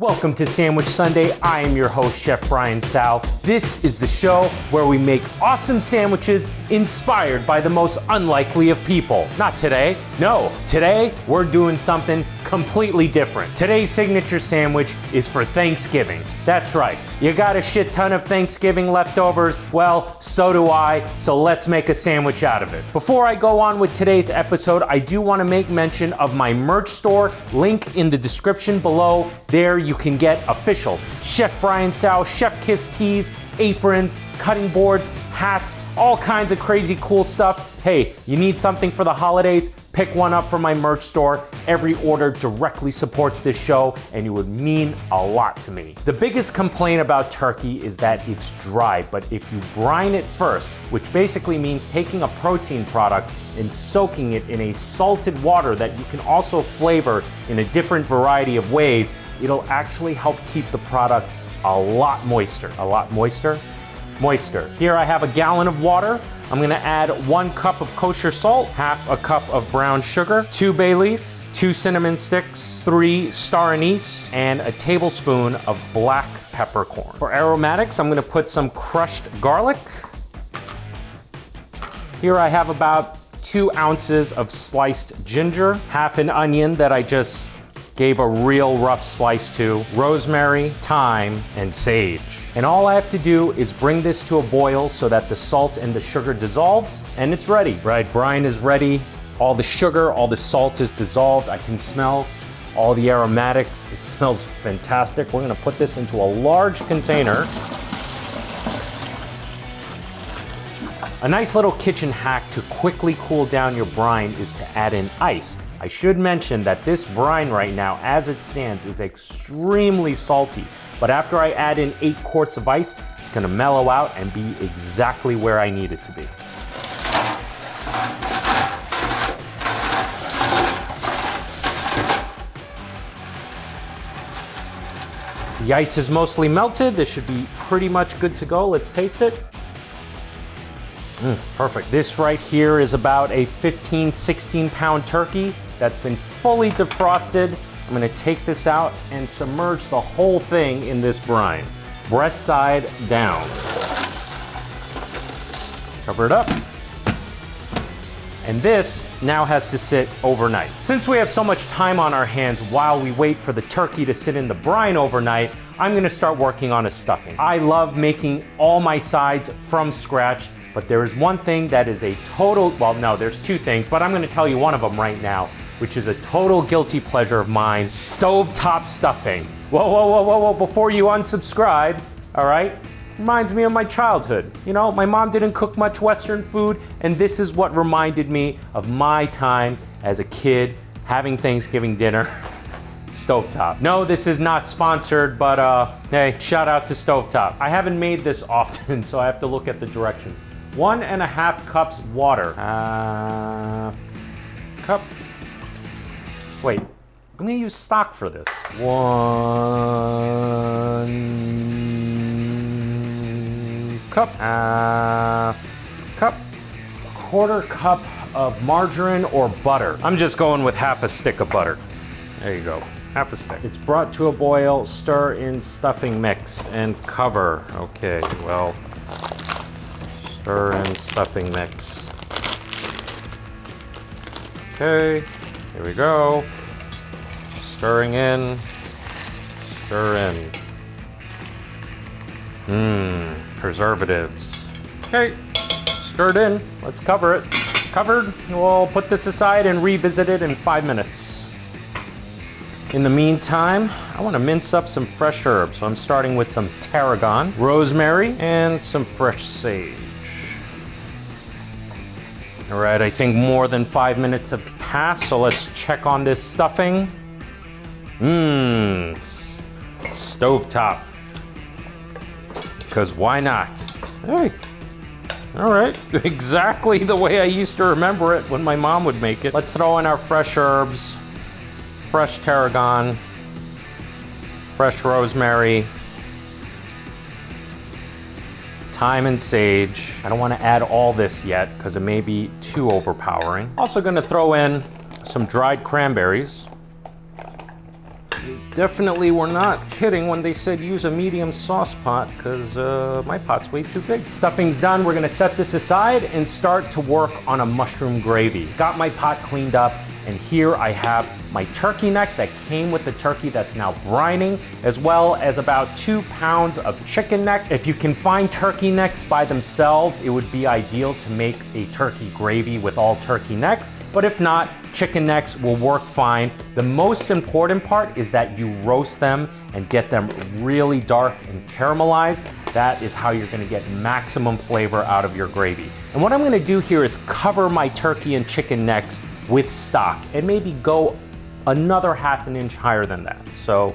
Welcome to Sandwich Sunday. I am your host, Chef Brine Sauce. This is the show where we make awesome sandwiches inspired by the most unlikely of people. Not today. No, today we're doing something completely different. Today's signature sandwich is for Thanksgiving. That's right. You got a shit ton of Thanksgiving leftovers? Well, so do I, so let's make a sandwich out of it. Before I go on with today's episode, I do want to make mention of my merch store, link in the description below. There you can get official Chef Brine Sauce, Chef Kiss tees, aprons, cutting boards, hats, all kinds of crazy cool stuff. Hey, you need something for the holidays? Pick one up from my merch store. Every order directly supports this show and it would mean a lot to me. The biggest complaint about turkey is that it's dry, but if you brine it first, which basically means taking a protein product and soaking it in a salted water that you can also flavor in a different variety of ways, it'll actually help keep the product a lot moister. A lot moister? Moister. Here I have a gallon of water. I'm gonna add 1 cup of kosher salt, half a cup of brown sugar, 2 bay leaf, 2 cinnamon sticks, 3 star anise, and a tablespoon of black peppercorn. For aromatics, I'm gonna put some crushed garlic. Here I have about 2 ounces of sliced ginger, half an onion that I just gave a real rough slice to, rosemary, thyme, and sage. And all I have to do is bring this to a boil so that the salt and the sugar dissolves, and it's ready. Right, brine is ready. All the sugar, all the salt is dissolved. I can smell all the aromatics. It smells fantastic. We're gonna put this into a large container. A nice little kitchen hack to quickly cool down your brine is to add in ice. I should mention that this brine right now, as it stands, is extremely salty. But after I add in 8 quarts of ice, it's gonna mellow out and be exactly where I need it to be. The ice is mostly melted. This should be pretty much good to go. Let's taste it. Perfect. This right here is about a 15, 16 pound turkey that's been fully defrosted. I'm gonna take this out and submerge the whole thing in this brine. Breast side down. Cover it up. And this now has to sit overnight. Since we have so much time on our hands while we wait for the turkey to sit in the brine overnight, I'm gonna start working on a stuffing. I love making all my sides from scratch, but there is one thing that is a total, well, no, there's 2 things, but I'm gonna tell you one of them right now, which is a total guilty pleasure of mine, stovetop stuffing. Whoa, whoa, whoa, whoa, whoa, before you unsubscribe, all right? Reminds me of my childhood. You know, my mom didn't cook much Western food, and this is what reminded me of my time as a kid having Thanksgiving dinner. Stovetop. No, this is not sponsored, but hey, shout out to Stovetop. I haven't made this often, so I have to look at the directions. 1.5 cups water. Cup. Wait, I'm gonna use stock for this. 1 cup. Cup. 1/4 cup of margarine or butter. I'm just going with half a stick of butter. There you go, half a stick. It's brought to a boil, stir in stuffing mix and cover. Okay, well, stir in stuffing mix. Okay, here we go. Stirring in, stir in. Preservatives. Okay, stirred in, let's cover it. Covered, we'll put this aside and revisit it in 5 minutes. In the meantime, I want to mince up some fresh herbs. So I'm starting with some tarragon, rosemary, and some fresh sage. All right, I think more than 5 minutes have passed, so let's check on this stuffing. Stovetop. Because why not? Hey, all right, exactly the way I used to remember it when my mom would make it. Let's throw in our fresh herbs. Fresh tarragon, fresh rosemary, thyme and sage. I don't want to add all this yet because it may be too overpowering. Also going to throw in some dried cranberries. definitely were not kidding when they said use a medium sauce pot, because my pot's way too big. Stuffing's done. We're gonna set this aside and start to work on a mushroom gravy. Got my pot cleaned up, and here I have my turkey neck that came with the turkey that's now brining, as well as about 2 pounds of chicken neck. If you can find turkey necks by themselves, it would be ideal to make a turkey gravy with all turkey necks, but if not, chicken necks will work fine. The most important part is that you roast them and get them really dark and caramelized. That is how you're gonna get maximum flavor out of your gravy. And what I'm gonna do here is cover my turkey and chicken necks with stock and maybe go another 1/2 inch higher than that. So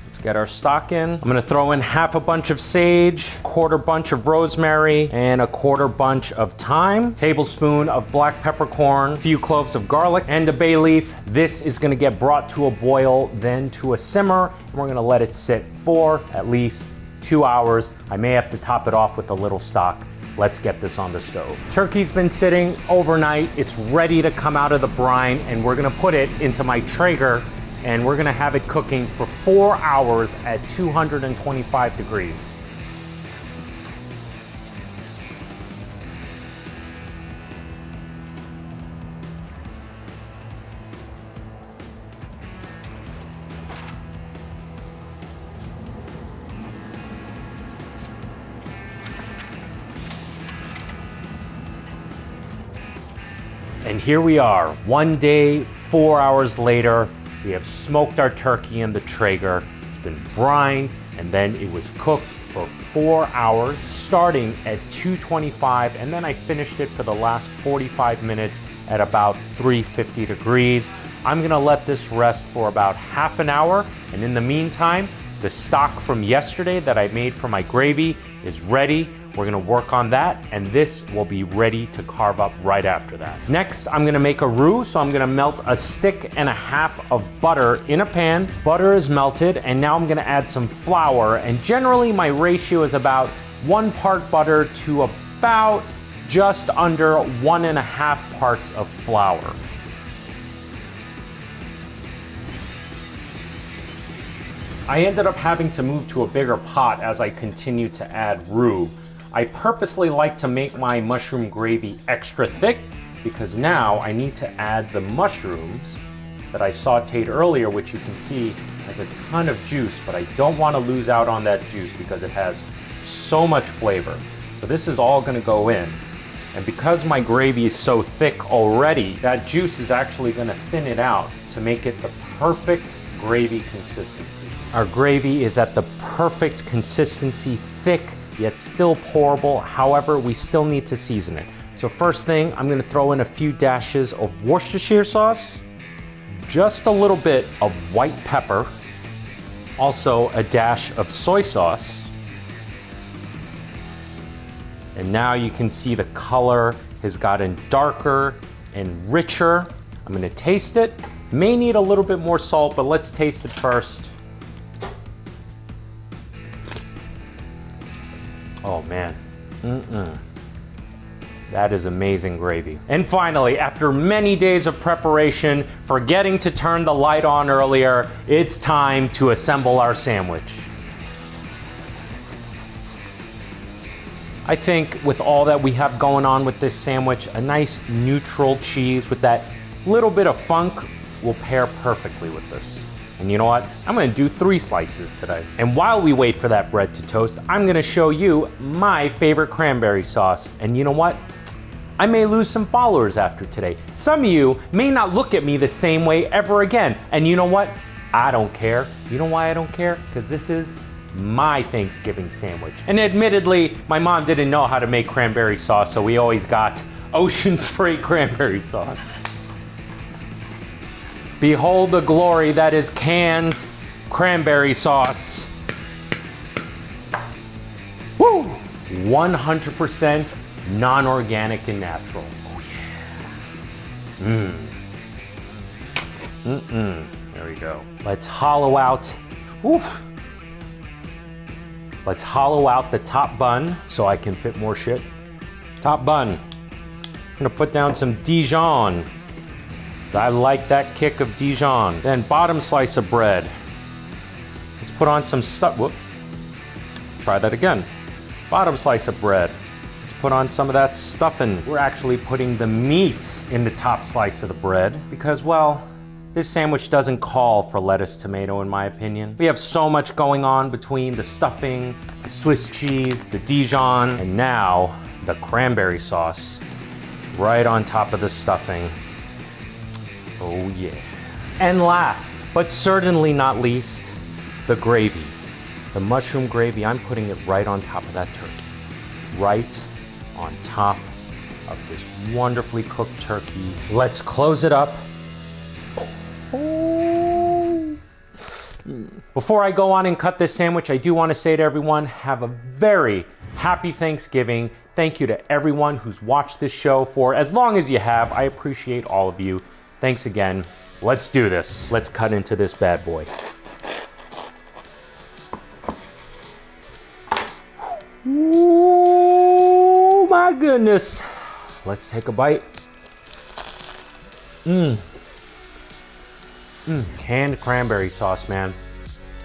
let's get our stock in. I'm gonna throw in 1/2 bunch of sage, 1/4 bunch of rosemary, and 1/4 bunch of thyme, tablespoon of black peppercorn, a few cloves of garlic, and a bay leaf. This is gonna get brought to a boil, then to a simmer, and we're gonna let it sit for at least 2 hours. I may have to top it off with a little stock. Let's get this on the stove. Turkey's been sitting overnight. It's ready to come out of the brine, and we're gonna put it into my Traeger, and we're gonna have it cooking for 4 hours at 225 degrees. And here we are, 1 day, 4 hours later. We have smoked our turkey in the Traeger. It's been brined, and then it was cooked for 4 hours, starting at 225, and then I finished it for the last 45 minutes at about 350 degrees. I'm gonna let this rest for about 1/2 hour, and in the meantime, the stock from yesterday that I made for my gravy is ready. We're gonna work on that, and this will be ready to carve up right after that. Next, I'm gonna make a roux, so I'm gonna melt 1.5 sticks of butter in a pan. Butter is melted, and now I'm gonna add some flour, and generally my ratio is about 1 part butter to about just under 1.5 parts of flour. I ended up having to move to a bigger pot as I continued to add roux. I purposely like to make my mushroom gravy extra thick because now I need to add the mushrooms that I sauteed earlier, which you can see has a ton of juice, but I don't want to lose out on that juice because it has so much flavor. So this is all going to go in. And because my gravy is so thick already, that juice is actually going to thin it out to make it the perfect gravy consistency. Our gravy is at the perfect consistency, thick, yet still pourable. However, we still need to season it. So first thing, I'm gonna throw in a few dashes of Worcestershire sauce, just a little bit of white pepper, also a dash of soy sauce. And now you can see the color has gotten darker and richer. I'm gonna taste it. May need a little bit more salt, but let's taste it first. Oh man, That is amazing gravy. And finally, after many days of preparation, forgetting to turn the light on earlier, it's time to assemble our sandwich. I think with all that we have going on with this sandwich, a nice neutral cheese with that little bit of funk will pair perfectly with this. And you know what? I'm gonna do 3 slices today. And while we wait for that bread to toast, I'm gonna show you my favorite cranberry sauce. And you know what? I may lose some followers after today. Some of you may not look at me the same way ever again. And you know what? I don't care. You know why I don't care? Because this is my Thanksgiving sandwich. And admittedly, my mom didn't know how to make cranberry sauce, so we always got ocean spray cranberry sauce. Behold the glory that is canned cranberry sauce. Woo! 100% non-organic and natural. Oh yeah. There we go. Let's hollow out. Oof. Let's hollow out the top bun so I can fit more shit. Top bun. I'm gonna put down some Dijon. I like that kick of Dijon. Then bottom slice of bread. put on some stuff. Whoop. Try that again. Bottom slice of bread. Let's put on some of that stuffing. We're actually putting the meat in the top slice of the bread because, well, this sandwich doesn't call for lettuce, tomato, in my opinion. We have so much going on between the stuffing, the Swiss cheese, the Dijon, and now the cranberry sauce right on top of the stuffing. Oh yeah. And last, but certainly not least, the gravy. The mushroom gravy, I'm putting it right on top of that turkey. Right on top of this wonderfully cooked turkey. Let's close it up. Before I go on and cut this sandwich, I do want to say to everyone, have a very happy Thanksgiving. Thank you to everyone who's watched this show for as long as you have. I appreciate all of you. Thanks again. Let's do this. Let's cut into this bad boy. Ooh, my goodness. Let's take a bite. Canned cranberry sauce, man.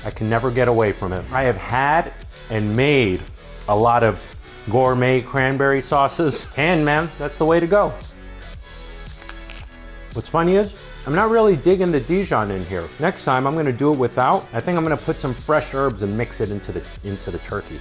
I can never get away from it. I have had and made a lot of gourmet cranberry sauces. And man, that's the way to go. What's funny is, I'm not really digging the Dijon in here. Next time I'm gonna do it without. I think I'm gonna put some fresh herbs and mix it into the turkey.